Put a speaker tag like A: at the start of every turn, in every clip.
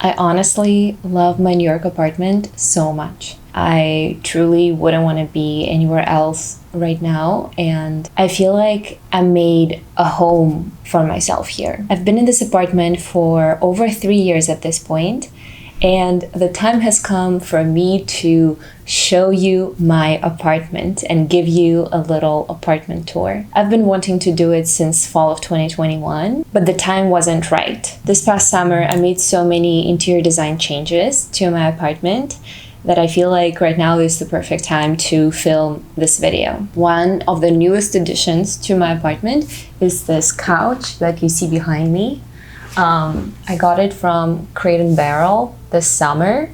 A: I honestly love my New York apartment so much. I truly wouldn't want to be anywhere else right now, and I feel like I made a home for myself here. I've been in this apartment for over 3 years at this point, and the time has come for me to show you my apartment and give you a little apartment tour. I've been wanting to do it since fall of 2021, but the time wasn't right. This past summer, I made so many interior design changes to my apartment that I feel like right now is the perfect time to film this video. One of the newest additions to my apartment is this couch that you see behind me. I got it from Crate & Barrel this summer,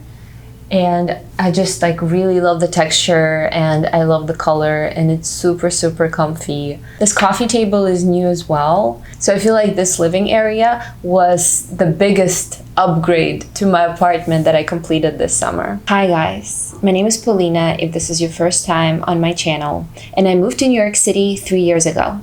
A: and I just really love the texture and I love the color, and it's super comfy. This coffee table is new as well, so I feel like this living area was the biggest upgrade to my apartment that I completed this summer. Hi guys, my name is Polina if this is your first time on my channel, and I moved to New York City 3 years ago.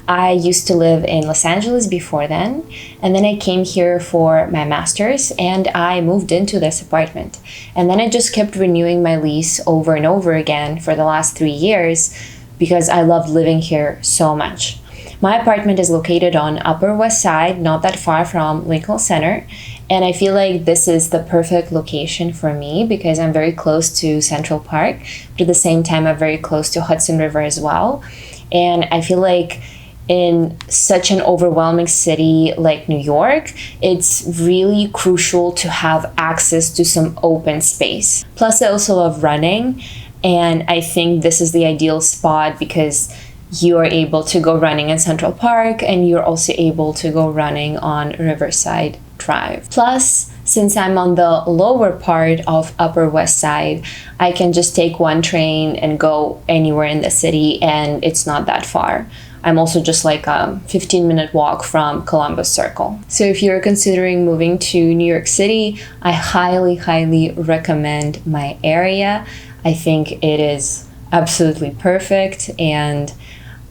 A: I used to live in Los Angeles before then, and then I came here for my master's and I moved into this apartment. And then I just kept renewing my lease over and over again for the last 3 years because I loved living here so much. My apartment is located on Upper West Side, not that far from Lincoln Center, and I feel like this is the perfect location for me because I'm very close to Central Park, but at the same time I'm very close to Hudson River as well. And I feel like in such an overwhelming city like New York, it's really crucial to have access to some open space. Plus, I also love running, and I think this is the ideal spot because you are able to go running in Central Park and you're also able to go running on Riverside Drive. Plus, since I'm on the lower part of Upper West Side, I can just take one train and go anywhere in the city, and it's not that far. I'm also just like a 15-minute walk from Columbus Circle. So if you're considering moving to New York City, I highly recommend my area. I think it is absolutely perfect, and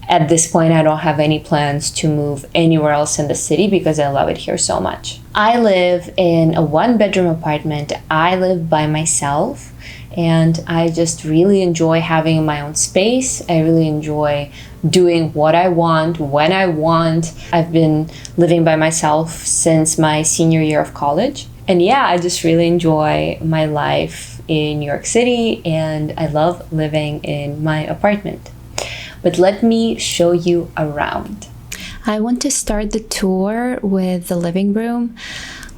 A: at this point I don't have any plans to move anywhere else in the city because I love it here so much. I live in a 1-bedroom apartment. I live by myself, and I just really enjoy having my own space. I really enjoy doing what I want, when I want. I've been living by myself since my senior year of college. And yeah, I just really enjoy my life in New York City, and I love living in my apartment. But let me show you around. I want to start the tour with the living room.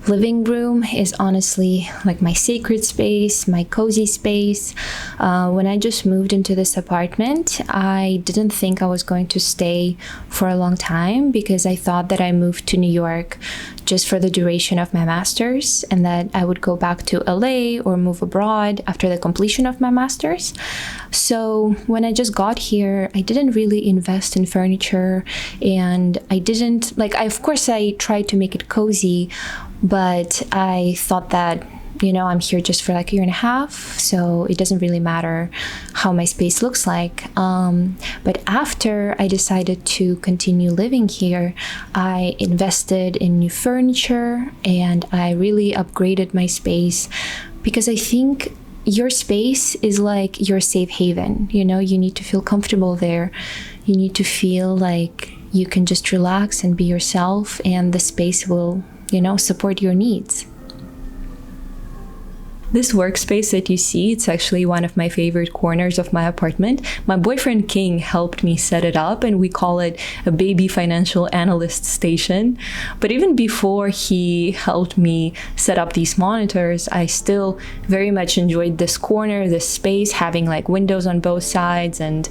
A: Living room is honestly like my sacred space, my cozy space. When I just moved into this apartment, I didn't think I was going to stay for a long time because I thought that I moved to New York just for the duration of my master's and that I would go back to LA or move abroad after the completion of my master's. So when I just got here, I didn't really invest in furniture, and I of course I tried to make it cozy, but I thought that, I'm here just for like a year and a half, so it doesn't really matter how my space looks like. But after I decided to continue living here, I invested in new furniture and I really upgraded my space because I think your space is like your safe haven. You need to feel comfortable there. You need to feel like you can just relax and be yourself, and the space will support your needs. This workspace that you see, it's actually one of my favorite corners of my apartment. My boyfriend King helped me set it up, and we call it a baby financial analyst station. But even before he helped me set up these monitors, I still very much enjoyed this corner, this space, having like windows on both sides, and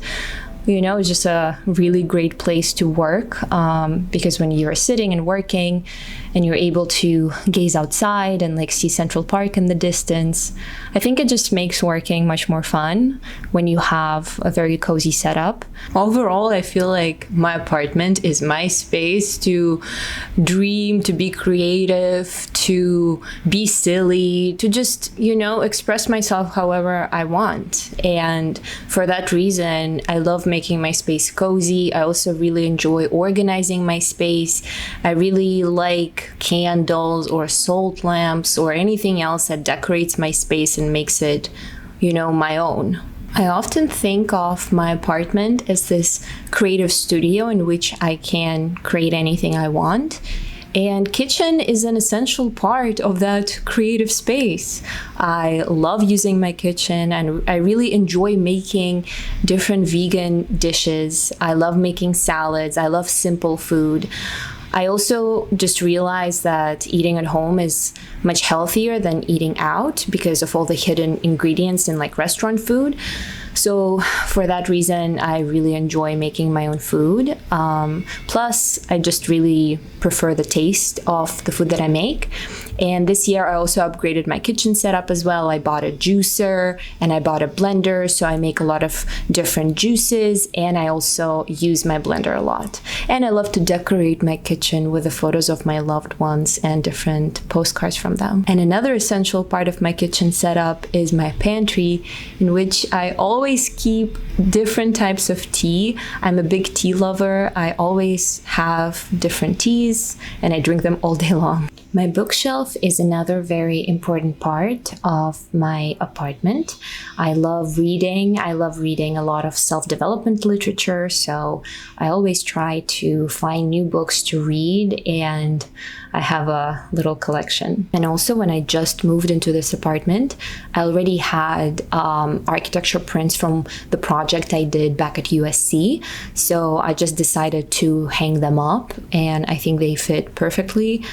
A: it's just a really great place to work because when you're sitting and working and you're able to gaze outside and like see Central Park in the distance, I think it just makes working much more fun when you have a very cozy setup. Overall, I feel like my apartment is my space to dream, to be creative, to be silly, to just, express myself however I want. And for that reason, I love making my space cozy. I also really enjoy organizing my space. I really like candles or salt lamps or anything else that decorates my space and makes it, my own. I often think of my apartment as this creative studio in which I can create anything I want. And kitchen is an essential part of that creative space. I love using my kitchen and I really enjoy making different vegan dishes. I love making salads. I love simple food. I also just realized that eating at home is much healthier than eating out because of all the hidden ingredients in like restaurant food. So for that reason, I really enjoy making my own food. Plus, I just really prefer the taste of the food that I make. And this year, I also upgraded my kitchen setup as well. I bought a juicer and I bought a blender, so I make a lot of different juices, and I also use my blender a lot. And I love to decorate my kitchen with the photos of my loved ones and different postcards from them. And another essential part of my kitchen setup is my pantry, in which I always keep different types of tea. I'm a big tea lover. I always have different teas and I drink them all day long. My bookshelf is another very important part of my apartment. I love reading. I love reading a lot of self-development literature, so I always try to find new books to read, and I have a little collection. And also, when I just moved into this apartment, I already had architecture prints from the project I did back at USC, so I just decided to hang them up, and I think they fit perfectly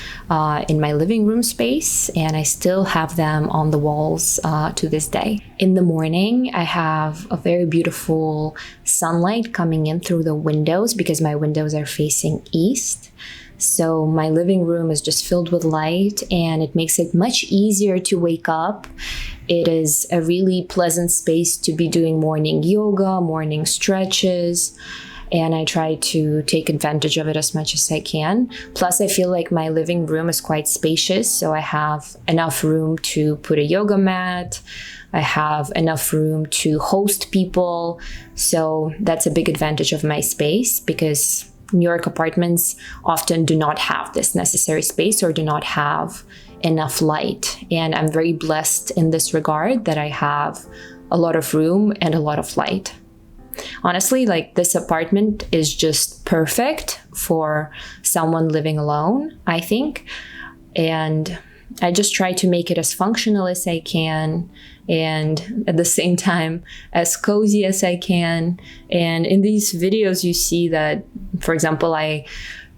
A: in my living room space, and I still have them on the walls to this day. In the morning, I have a very beautiful sunlight coming in through the windows because my windows are facing east. So my living room is just filled with light, and it makes it much easier to wake up. It is a really pleasant space to be doing morning yoga, morning stretches, and I try to take advantage of it as much as I can. Plus, I feel like my living room is quite spacious, so I have enough room to put a yoga mat. I have enough room to host people. So that's a big advantage of my space, because New York apartments often do not have this necessary space or do not have enough light. And I'm very blessed in this regard that I have a lot of room and a lot of light. Honestly, like, this apartment is just perfect for someone living alone, I think. And I just try to make it as functional as I can, and at the same time as cozy as I can. And in these videos, you see that, for example, I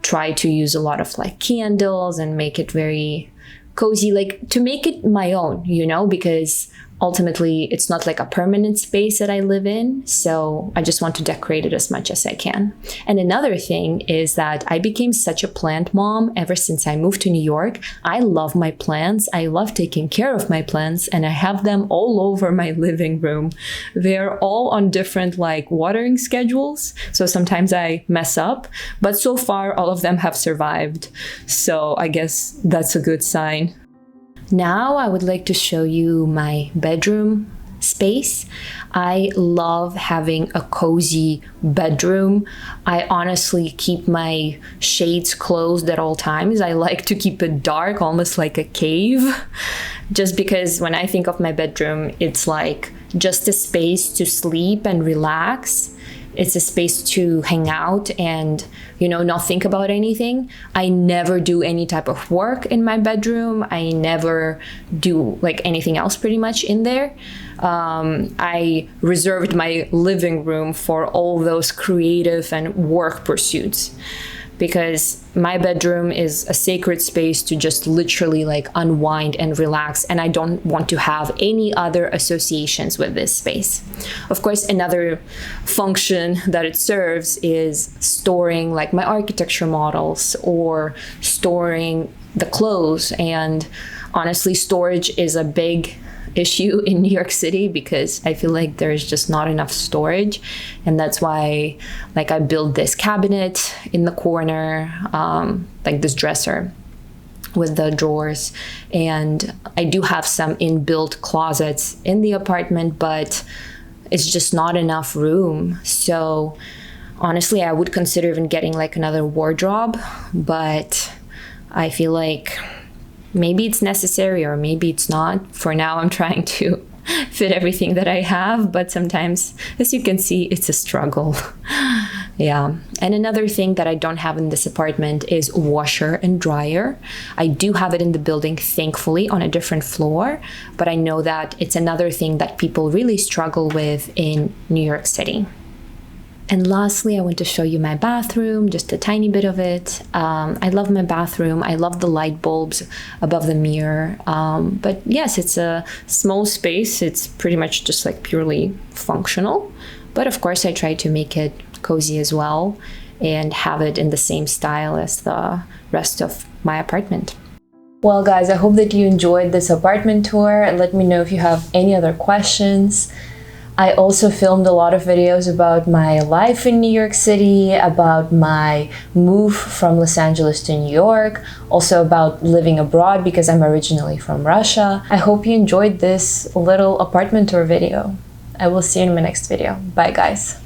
A: try to use a lot of like candles and make it very cozy, like to make it my own, because ultimately it's not like a permanent space that I live in. So I just want to decorate it as much as I can. And another thing is that I became such a plant mom ever since I moved to New York. I love my plants. I love taking care of my plants, and I have them all over my living room. They're all on different like watering schedules. So sometimes I mess up, but so far all of them have survived. So I guess that's a good sign. Now I would like to show you my bedroom space. I love having a cozy bedroom. I honestly keep my shades closed at all times. I like to keep it dark, almost like a cave, just because when I think of my bedroom, it's like just a space to sleep and relax. It's a space to hang out and, not think about anything. I never do any type of work in my bedroom. I never do like anything else pretty much in there. I reserved my living room for all those creative and work pursuits, because my bedroom is a sacred space to just literally like unwind and relax, and I don't want to have any other associations with this space. Of course, another function that it serves is storing like my architecture models or storing the clothes. And honestly, storage is a big issue in New York City because I feel like there's just not enough storage, and that's why like I built this cabinet in the corner, like this dresser with the drawers, and I do have some inbuilt closets in the apartment, but it's just not enough room. So honestly, I would consider even getting like another wardrobe, but I feel like maybe it's necessary or maybe it's not. For now, I'm trying to fit everything that I have, but sometimes, as you can see, it's a struggle. Yeah. And another thing that I don't have in this apartment is washer and dryer. I do have it in the building, thankfully, on a different floor, but I know that it's another thing that people really struggle with in New York City. And lastly, I want to show you my bathroom, just a tiny bit of it. I love my bathroom. I love the light bulbs above the mirror. But yes, it's a small space. It's pretty much just like purely functional. But of course, I try to make it cozy as well and have it in the same style as the rest of my apartment. Well, guys, I hope that you enjoyed this apartment tour. Let me know if you have any other questions. I also filmed a lot of videos about my life in New York City, about my move from Los Angeles to New York, also about living abroad because I'm originally from Russia. I hope you enjoyed this little apartment tour video. I will see you in my next video. Bye, guys.